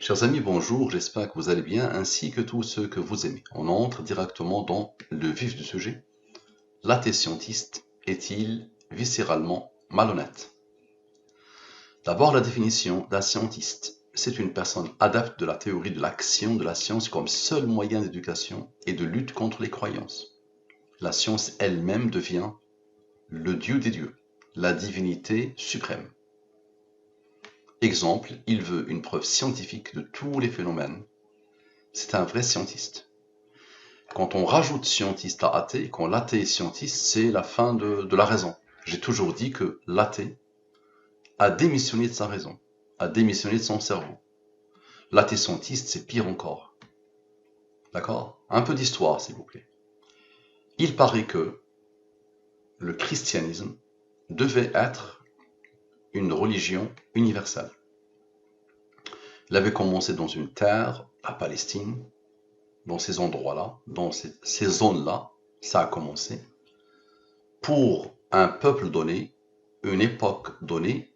Chers amis, bonjour, j'espère que vous allez bien, ainsi que tous ceux que vous aimez. On entre directement dans le vif du sujet. L'athée scientiste est-il viscéralement malhonnête? D'abord, la définition d'un scientiste. C'est une personne adepte de la théorie de l'action de la science comme seul moyen d'éducation et de lutte contre les croyances. La science elle-même devient le Dieu des dieux, la divinité suprême. Exemple, il veut une preuve scientifique de tous les phénomènes. C'est un vrai scientiste. Quand on rajoute scientiste à athée, quand l'athée est scientiste, c'est la fin de la raison. J'ai toujours dit que l'athée a démissionné de sa raison, a démissionné de son cerveau. L'athée scientiste, c'est pire encore. D'accord? Un peu d'histoire, s'il vous plaît. Il paraît que le christianisme devait être une religion universelle. Il avait commencé dans une terre, la Palestine, dans ces endroits-là, dans ces zones-là, ça a commencé. Pour un peuple donné, une époque donnée,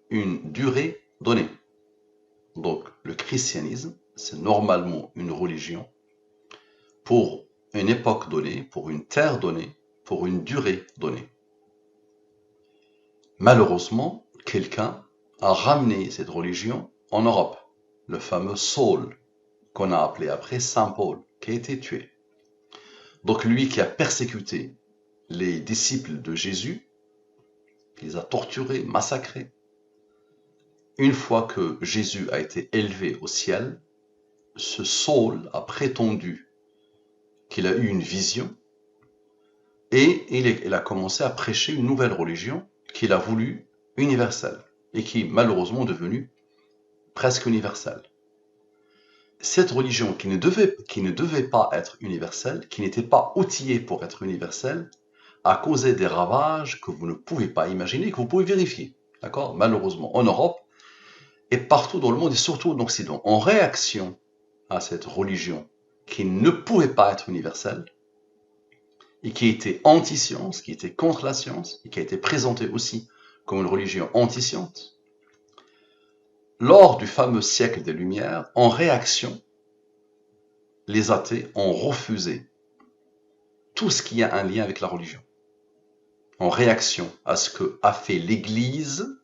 une durée donnée. Donc le christianisme, c'est normalement une religion pour une époque donnée, pour une terre donnée, pour une durée donnée. Malheureusement, quelqu'un a ramené cette religion en Europe, le fameux Saul, qu'on a appelé après Saint Paul, qui a été tué. Donc lui qui a persécuté les disciples de Jésus, qui les a torturés, massacrés. Une fois que Jésus a été élevé au ciel, ce Saul a prétendu qu'il a eu une vision et il a commencé à prêcher une nouvelle religion qu'il a voulu universelle et qui est malheureusement devenue presque universelle. Cette religion qui ne devait pas être universelle, qui n'était pas outillée pour être universelle, a causé des ravages que vous ne pouvez pas imaginer, que vous pouvez vérifier. D'accord? Malheureusement, en Europe et partout dans le monde et surtout en Occident, en réaction à cette religion qui ne pouvait pas être universelle et qui était anti-science, qui était contre la science et qui a été présentée aussi comme une religion anti-science. Lors du fameux siècle des Lumières, en réaction, les athées ont refusé tout ce qui a un lien avec la religion. En réaction à ce que a fait l'Église,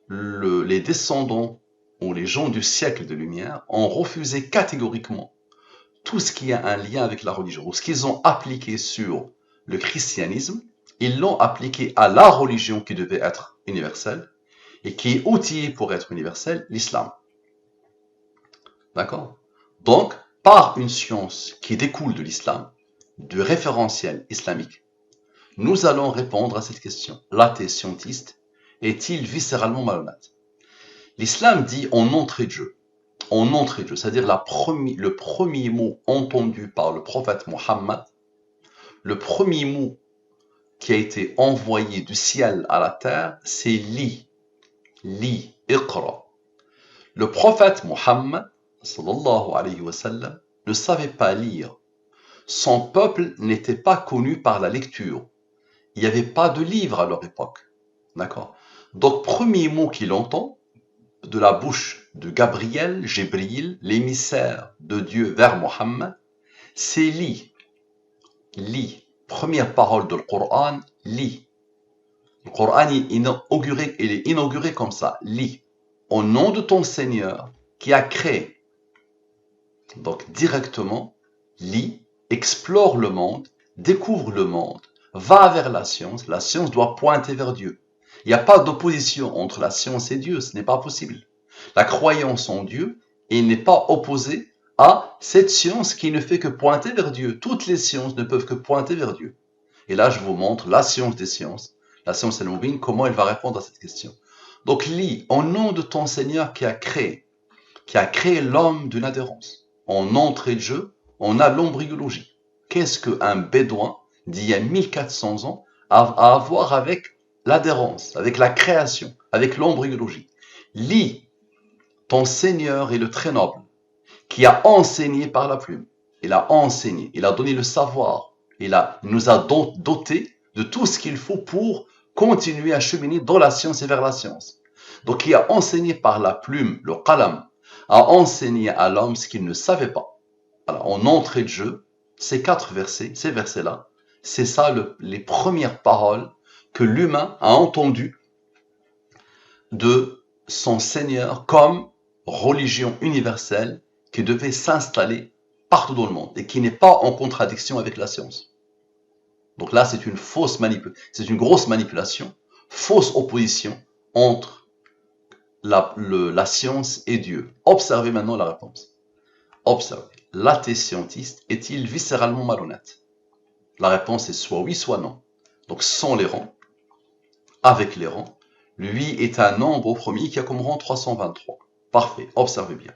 les descendants ou les gens du siècle des Lumières ont refusé catégoriquement tout ce qui a un lien avec la religion, ou ce qu'ils ont appliqué sur le christianisme, ils l'ont appliqué à la religion qui devait être universelle, et qui est outillée pour être universelle, l'islam. D'accord? Donc, par une science qui découle de l'islam, du référentiel islamique, nous allons répondre à cette question. L'athée scientiste est-il viscéralement malhonnête? L'islam dit en entrée de jeu. En entrée de jeu, c'est-à-dire le premier mot entendu par le prophète Mohammed, le premier mot qui a été envoyé du ciel à la terre, c'est lis, iqra. Le prophète Mohammed, sallallahu alayhi wa sallam, ne savait pas lire. Son peuple n'était pas connu par la lecture. Il n'y avait pas de livre à leur époque. D'accord? Donc, premier mot qu'il entend, de la bouche de Gabriel, Jébril, l'émissaire de Dieu vers Mohammed, c'est lis. Lis. Première parole du Coran, lis. Le Coran il est inauguré comme ça, lis. Au nom de ton Seigneur qui a créé. Donc directement, lis, explore le monde, découvre le monde, va vers la science doit pointer vers Dieu. Il n'y a pas d'opposition entre la science et Dieu, ce n'est pas possible. La croyance en Dieu, il n'est pas opposée à cette science qui ne fait que pointer vers Dieu. Toutes les sciences ne peuvent que pointer vers Dieu. Et là, je vous montre la science des sciences, la science al-Mubin, comment elle va répondre à cette question. Donc, lis, au nom de ton Seigneur qui a créé l'homme d'une adhérence. En entrée de jeu, on a l'embryologie. Qu'est-ce qu'un bédouin d'il y a 1400 ans a à voir avec l'adhérence, avec la création, avec l'embryologie? Lis, ton Seigneur est le très noble, qui a enseigné par la plume. Il a enseigné, il a donné le savoir, il nous a doté de tout ce qu'il faut pour continuer à cheminer dans la science et vers la science. Donc il a enseigné par la plume, le qalam, a enseigné à l'homme ce qu'il ne savait pas. Alors, en entrée de jeu, ces 4 versets, ces versets-là, c'est ça les premières paroles que l'humain a entendues de son Seigneur comme religion universelle qui devait s'installer partout dans le monde et qui n'est pas en contradiction avec la science. Donc là, c'est une grosse manipulation, fausse opposition entre la science et Dieu. Observez maintenant la réponse. Observez. L'athée scientiste est-il viscéralement malhonnête? La réponse est soit oui, soit non. Donc sans les rangs, avec les rangs, lui est un nombre premier qui a comme rang 323. Parfait, observez bien.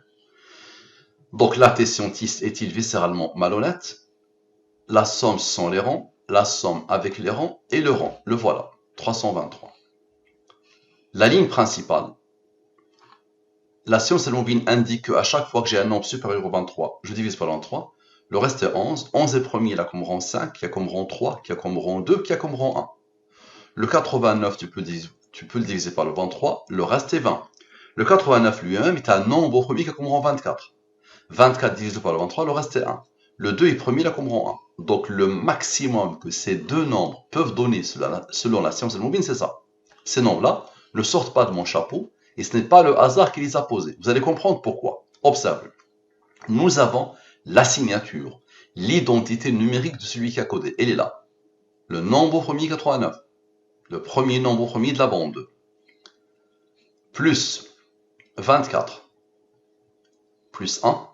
Donc l'athée scientiste est-il viscéralement malhonnête? La somme sans les rangs, la somme avec les rangs et le rang. Le voilà, 323. La ligne principale, la science al-Mubin indique qu'à chaque fois que j'ai un nombre supérieur au 23, je divise par 23. Le reste est 11. 11 est premier, il a comme rang 5, qui a comme rang 3, qui a comme rang 2, qui a comme rang 1. Le 89, tu peux le diviser par le 23, le reste est 20. Le 89 lui-même est un nombre premier qui a comme rang 24. 24 divisé par le 23, le reste est 1. Le 2 est premier, il a comme rang 1. Donc le maximum que ces deux nombres peuvent donner selon la science al-Mubin, c'est ça. Ces nombres-là ne sortent pas de mon chapeau, et ce n'est pas le hasard qui les a posés. Vous allez comprendre pourquoi. Observez. Nous avons la signature, l'identité numérique de celui qui a codé. Elle est là. Le nombre premier 89. Le premier nombre premier de la bande. Plus 24. Plus 1.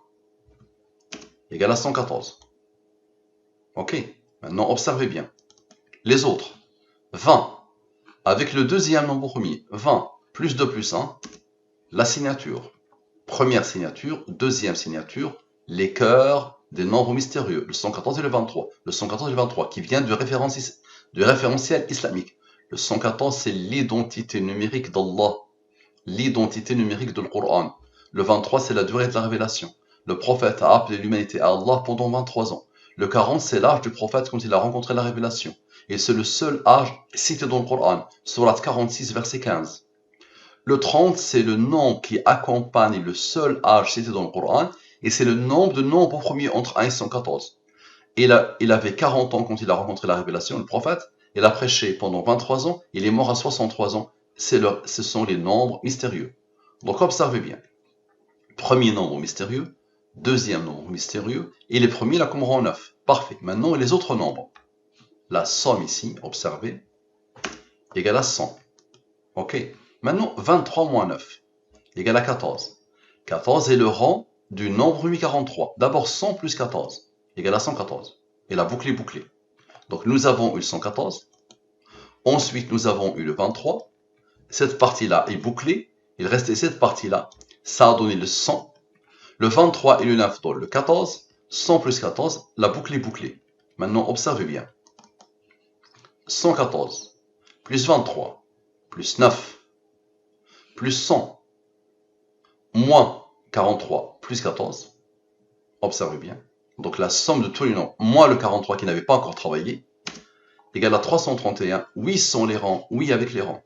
Égale à 114. Ok. Maintenant, observez bien. Les autres. 20. Avec le deuxième nombre premier. 20 plus 2 plus 1. La signature. Première signature, deuxième signature, les cœurs des nombres mystérieux, le 114 et le 23. Le 114 et le 23 qui vient du référentiel islamique. Le 114, c'est l'identité numérique d'Allah, l'identité numérique de Coran. Le 23, c'est la durée de la révélation. Le prophète a appelé l'humanité à Allah pendant 23 ans. Le 40, c'est l'âge du prophète quand il a rencontré la révélation. Et c'est le seul âge cité dans le Coran, Surat 46, verset 15. Le 30, c'est le nombre qui accompagne le seul âge cité dans le Coran, et c'est le nombre de nombres premiers entre 1 et 114. Il avait 40 ans quand il a rencontré la révélation, le prophète. Il a prêché pendant 23 ans, il est mort à 63 ans. Ce sont les nombres mystérieux. Donc observez bien. Premier nombre mystérieux, deuxième nombre mystérieux, et les premiers là comme rang 9. Parfait. Maintenant, les autres nombres. La somme ici, observez, égale à 100. Ok. Maintenant, 23 moins 9 égale à 14. 14 est le rang du nombre 843. D'abord 100 plus 14 égale à 114. Et la boucle est bouclée. Donc nous avons eu le 114. Ensuite, nous avons eu le 23. Cette partie-là est bouclée. Il restait cette partie-là. Ça a donné le 100. Le 23 et le 9 donnent le 14. 100 plus 14, la boucle est bouclée. Maintenant, observez bien. 114 plus 23 plus 9 plus 100 moins 43 plus 14. Observez bien. Donc la somme de tous les nombres, moins le 43 qui n'avait pas encore travaillé, égale à 331. Oui sans les rangs, oui avec les rangs.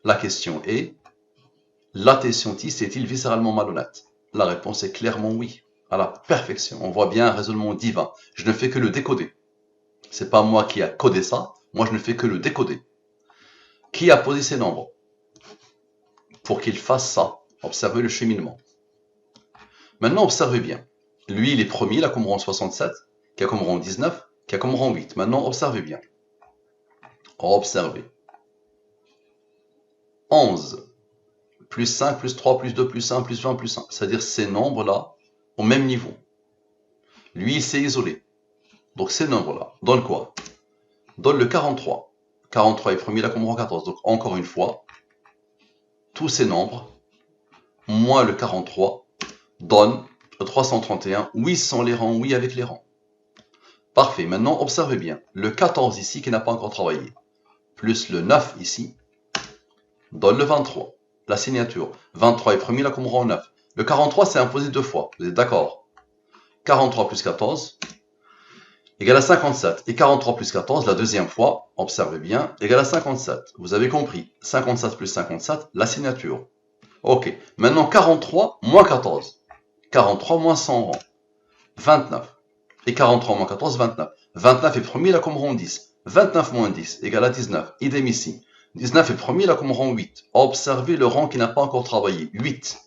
La question est, l'athée scientiste est-il viscéralement malhonnête? La réponse est clairement oui, à la perfection. On voit bien un raisonnement divin. Je ne fais que le décoder. C'est pas moi qui a codé ça, moi je ne fais que le décoder. Qui a posé ces nombres? Pour qu'il fasse ça, observez le cheminement. Maintenant, observez bien. Lui, il est premier, il a comme rang 67, qui a comme rang 19, qui a comme rang 8. Maintenant, observez bien. Observez. 11, plus 5, plus 3, plus 2, plus 1, plus 20, plus 1. C'est-à-dire ces nombres-là, au même niveau. Lui, il s'est isolé. Donc ces nombres-là, donnent quoi? Donne le 43. 43 est premier, il a comme rang 14. Donc encore une fois, tous ces nombres, moins le 43, donne le 331. Oui sans les rangs, oui avec les rangs. Parfait. Maintenant, observez bien. Le 14 ici, qui n'a pas encore travaillé, plus le 9 ici, donne le 23. La signature. 23 est premier, là comme rang 9. Le 43, c'est imposé deux fois. Vous êtes d'accord? 43 plus 14 égale à 57. Et 43 plus 14, la deuxième fois, observez bien, égale à 57. Vous avez compris. 57 plus 57, la signature. Ok. Maintenant, 43 moins 14. 43 moins 100 rangs. 29. Et 43 moins 14, 29. 29 est premier là comme rang 10. 29 moins 10 égale à 19. Idem ici. 19 est premier là comme rang 8. Observez le rang qui n'a pas encore travaillé. 8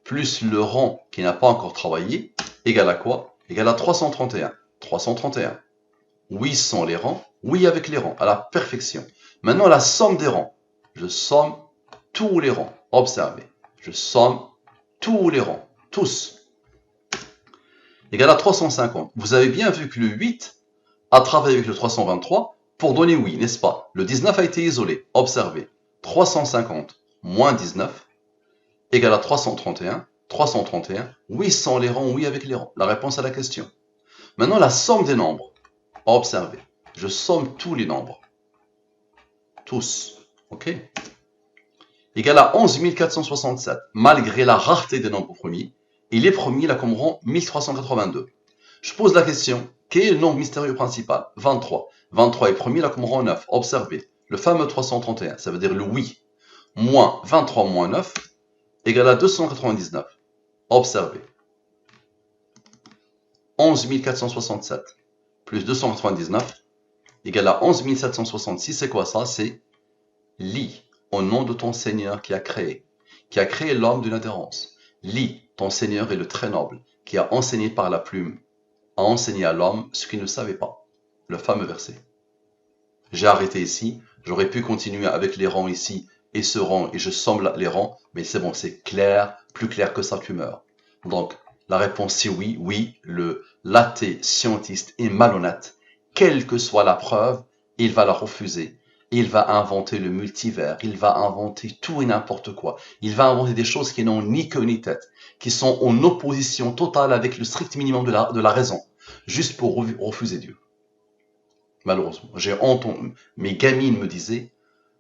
plus le rang qui n'a pas encore travaillé égale à quoi? Égale à 331. 331. Oui sans les rangs, oui avec les rangs, à la perfection. Maintenant la somme des rangs. Je somme tous les rangs. Observez. Je somme tous les rangs. Tous. Égale à 350. Vous avez bien vu que le 8 a travaillé avec le 323 pour donner oui, n'est-ce pas? Le 19 a été isolé. Observez. 350 moins 19 égale à 331. 331, oui sans les rangs, oui avec les rangs. La réponse à la question. Maintenant, la somme des nombres. Observez. Je somme tous les nombres. Tous. OK? Égale à 11 467. Malgré la rareté des nombres premiers, il est premier là comme rang 1382. Je pose la question, quel est le nombre mystérieux principal? 23. 23 est premier là comme rang 9. Observez. Le fameux 331, ça veut dire le oui. Moins 23 moins 9 égale à 299. Observez. 11 467 plus 299 égale à 11 766. C'est quoi ça? C'est lis au nom de ton Seigneur qui a créé l'homme d'une adhérence. Lis, ton Seigneur est le très noble, qui a enseigné par la plume, a enseigné à l'homme ce qu'il ne savait pas. Le fameux verset. J'ai arrêté ici, j'aurais pu continuer avec les rangs ici, et ce rang, et je somme les rangs, mais c'est bon, c'est clair, plus clair que ça, tu meurs. Donc, la réponse c'est oui, oui, l'athée scientiste est malhonnête. Quelle que soit la preuve, il va la refuser. Il va inventer le multivers, il va inventer tout et n'importe quoi. Il va inventer des choses qui n'ont ni queue ni tête, qui sont en opposition totale avec le strict minimum de la raison, juste pour refuser Dieu. Malheureusement, j'ai entendu, mes gamines me disaient,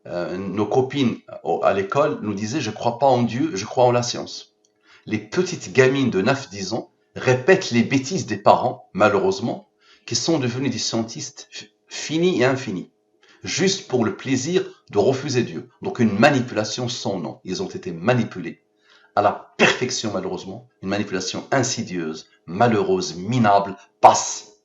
nos copines à l'école nous disaient, je ne crois pas en Dieu, je crois en la science. Les petites gamines de 9-10 ans répètent les bêtises des parents, malheureusement, qui sont devenus des scientistes finis et infinis, juste pour le plaisir de refuser Dieu. Donc une manipulation sans nom. Ils ont été manipulés à la perfection, malheureusement, une manipulation insidieuse, malheureuse, minable, passe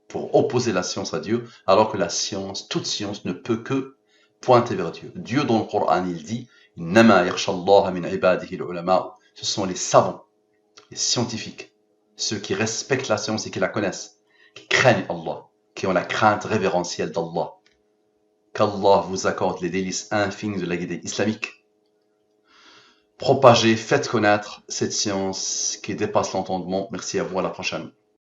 pour opposer la science à Dieu, alors que la science, toute science ne peut que pointer vers Dieu. Dieu dans le Coran, il dit « Innama yakhshallaha min ibadihi al-ulama » Ce sont les savants, les scientifiques, ceux qui respectent la science et qui la connaissent, qui craignent Allah, qui ont la crainte révérentielle d'Allah. Qu'Allah vous accorde les délices infinies de la guidée islamique. Propagez, faites connaître cette science qui dépasse l'entendement. Merci à vous, à la prochaine.